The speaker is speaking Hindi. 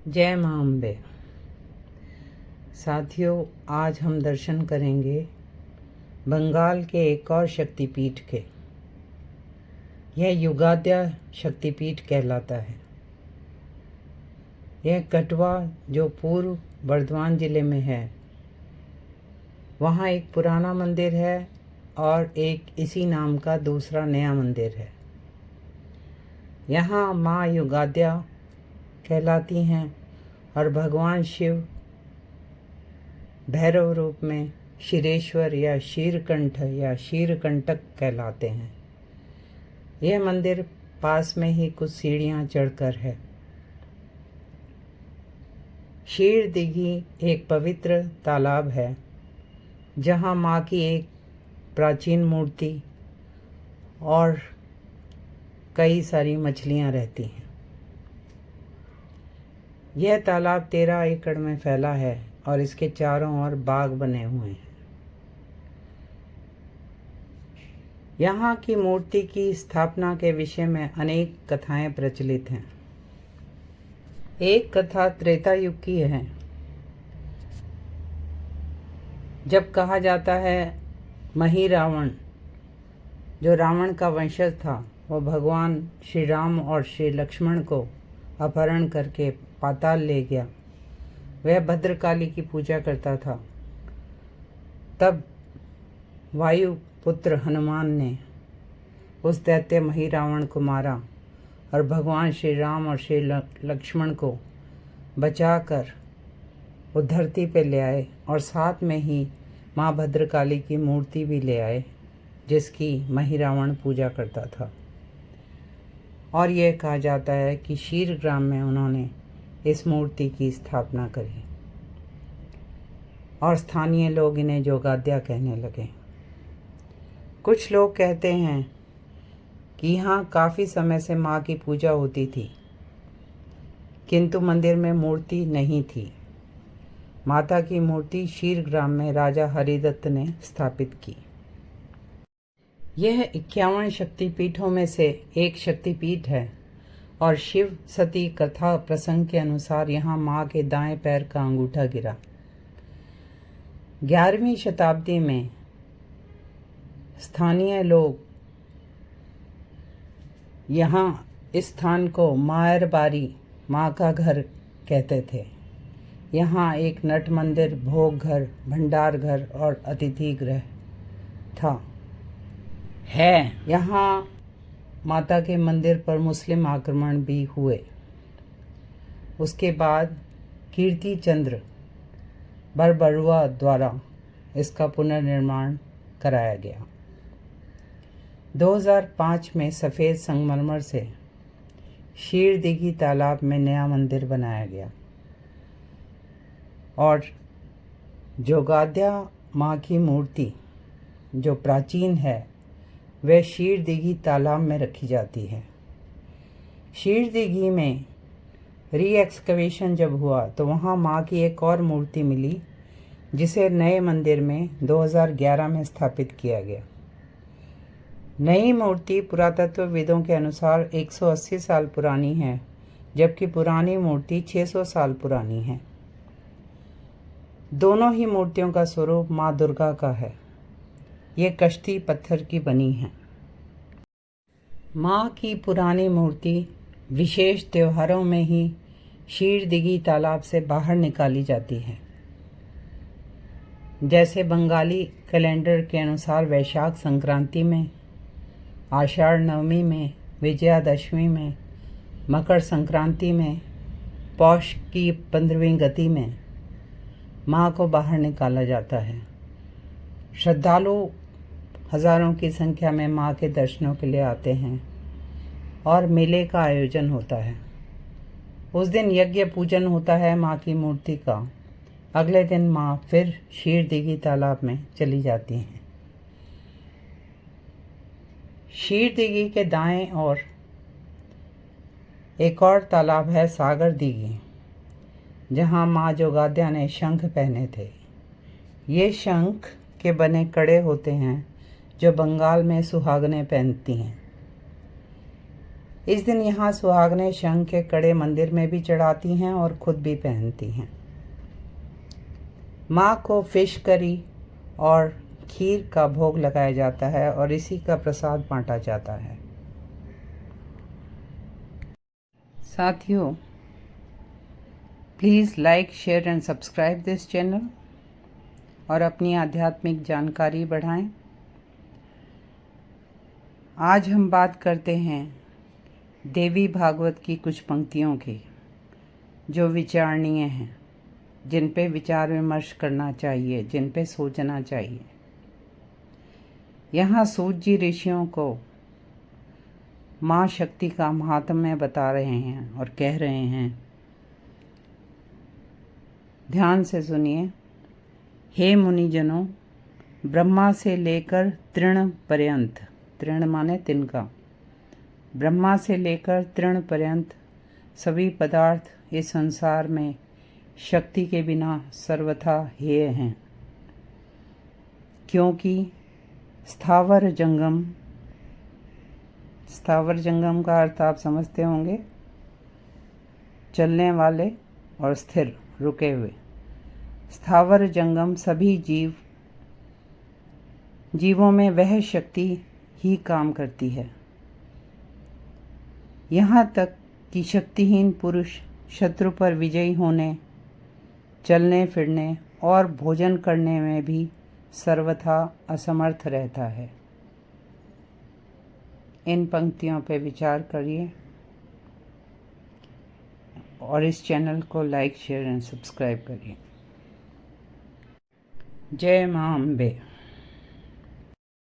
जय मां अम्बे। साथियों, आज हम दर्शन करेंगे बंगाल के एक और शक्तिपीठ के। यह युगाद्या शक्तिपीठ कहलाता है। यह कटवा, जो पूर्व बर्धमान जिले में है, वहाँ एक पुराना मंदिर है और एक इसी नाम का दूसरा नया मंदिर है। यहाँ माँ युगाद्या कहलाती हैं और भगवान शिव भैरव रूप में क्षीरेश्वर या क्षीरकंठ या क्षीरकंटक कहलाते हैं। यह मंदिर पास में ही कुछ सीढ़ियाँ चढ़कर है। क्षीर दिघी एक पवित्र तालाब है जहाँ माँ की एक प्राचीन मूर्ति और कई सारी मछलियाँ रहती हैं। यह तालाब 13 एकड़ में फैला है और इसके चारों ओर बाग बने हुए हैं। यहाँ की मूर्ति की स्थापना के विषय में अनेक कथाएं प्रचलित हैं। एक कथा त्रेता युग की है, जब कहा जाता है मही रावण, जो रावण का वंशज था, वो भगवान श्री राम और श्री लक्ष्मण को अपहरण करके पाताल ले गया। वह भद्रकाली की पूजा करता था। तब वायु पुत्र हनुमान ने उस दैत्य मही रावण को मारा और भगवान श्री राम और श्री लक्ष्मण को बचाकर वो धरती पे ले आए और साथ में ही माँ भद्रकाली की मूर्ति भी ले आए, जिसकी मही रावण पूजा करता था। और यह कहा जाता है कि क्षीर ग्राम में उन्होंने इस मूर्ति की स्थापना करी और स्थानीय लोग इन्हें जोगाद्या कहने लगे। कुछ लोग कहते हैं कि यहाँ काफ़ी समय से माँ की पूजा होती थी, किंतु मंदिर में मूर्ति नहीं थी। माता की मूर्ति क्षीर ग्राम में राजा हरिदत्त ने स्थापित की। यह 51 शक्तिपीठों में से एक शक्तिपीठ है और शिव सती कथा प्रसंग के अनुसार यहाँ माँ के दाएं पैर का अंगूठा गिरा। 11वीं शताब्दी में स्थानीय लोग यहाँ इस स्थान को मायरबारी, माँ का घर कहते थे। यहाँ एक नट मंदिर, भोग घर, भंडार घर और अतिथि गृह था। यहाँ माता के मंदिर पर मुस्लिम आक्रमण भी हुए। उसके बाद कीर्ति चंद्र बरबरुआ द्वारा इसका पुनर्निर्माण कराया गया। 2005 में सफ़ेद संगमरमर से क्षीर दिघी तालाब में नया मंदिर बनाया गया और जोगाद्या माँ की मूर्ति, जो प्राचीन है, वह क्षीर दिघी तालाब में रखी जाती है। क्षीर दिघी में री-एक्सकवेशन जब हुआ तो वहाँ माँ की एक और मूर्ति मिली, जिसे नए मंदिर में 2011 में स्थापित किया गया। नई मूर्ति पुरातत्वविदों के अनुसार 180 साल पुरानी है, जबकि पुरानी मूर्ति 600 साल पुरानी है। दोनों ही मूर्तियों का स्वरूप माँ दुर्गा का है। ये कश्ती पत्थर की बनी है। माँ की पुरानी मूर्ति विशेष त्योहारों में ही क्षीर दिघी तालाब से बाहर निकाली जाती है। जैसे बंगाली कैलेंडर के अनुसार वैशाख संक्रांति में, आषाढ़ नवमी में, विजयादशमी में, मकर संक्रांति में, पौष की 15वीं गति में माँ को बाहर निकाला जाता है। श्रद्धालु हजारों की संख्या में माँ के दर्शनों के लिए आते हैं और मेले का आयोजन होता है। उस दिन यज्ञ पूजन होता है माँ की मूर्ति का। अगले दिन माँ फिर क्षीर दिघी तालाब में चली जाती हैं। क्षीर दिघी के दाएं ओर एक और तालाब है, सागर दिघी, जहाँ माँ जोगाद्या ने शंख पहने थे। ये शंख के बने कड़े होते हैं जो बंगाल में सुहागनें पहनती हैं। इस दिन यहाँ सुहागनें शंख के कड़े मंदिर में भी चढ़ाती हैं और खुद भी पहनती हैं। माँ को फिश करी और खीर का भोग लगाया जाता है और इसी का प्रसाद बांटा जाता है। साथियों, please like, share and subscribe this channel और अपनी आध्यात्मिक जानकारी बढ़ाएं। आज हम बात करते हैं देवी भागवत की कुछ पंक्तियों की, जो विचारणीय हैं, जिन पे विचार विमर्श करना चाहिए, जिन पे सोचना चाहिए। यहाँ सूत जी ऋषियों को माँ शक्ति का महात्म्य बता रहे हैं और कह रहे हैं, ध्यान से सुनिए। हे मुनिजनों, ब्रह्मा से लेकर तृण पर्यंत, तृण माने तिनका, ब्रह्मा से लेकर तृण पर्यंत सभी पदार्थ इस संसार में शक्ति के बिना सर्वथा हेय हैं, क्योंकि स्थावर जंगम का अर्थ आप समझते होंगे, चलने वाले और स्थिर, रुके हुए। स्थावर जंगम सभी जीवों में वह शक्ति ही काम करती है। यहाँ तक कि शक्तिहीन पुरुष शत्रु पर विजयी होने, चलने फिरने और भोजन करने में भी सर्वथा असमर्थ रहता है। इन पंक्तियों पर विचार करिए और इस चैनल को लाइक, शेयर एंड सब्सक्राइब करिए। जय मां अम्बे।